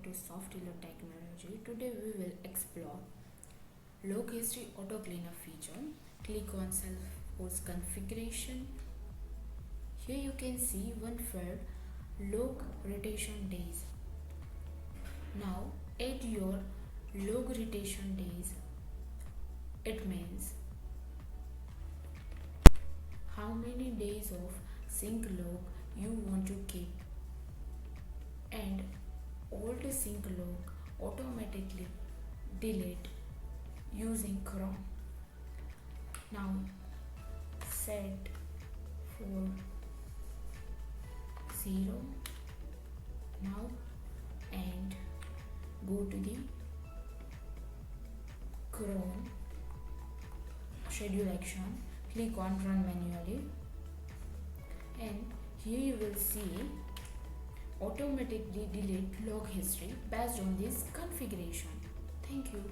to Softhealer technology. Today we will explore log history auto cleanup feature. Click on Salesforce configuration. Here you can see one field, log rotation days. Now add your log rotation days. It means how many days of sync log you want to keep, and old sync log automatically delete using Chrome. Now set for 0 now and go to the Chrome schedule action, click on run manually, and here you will see automatically delete log history based on this configuration. Thank you.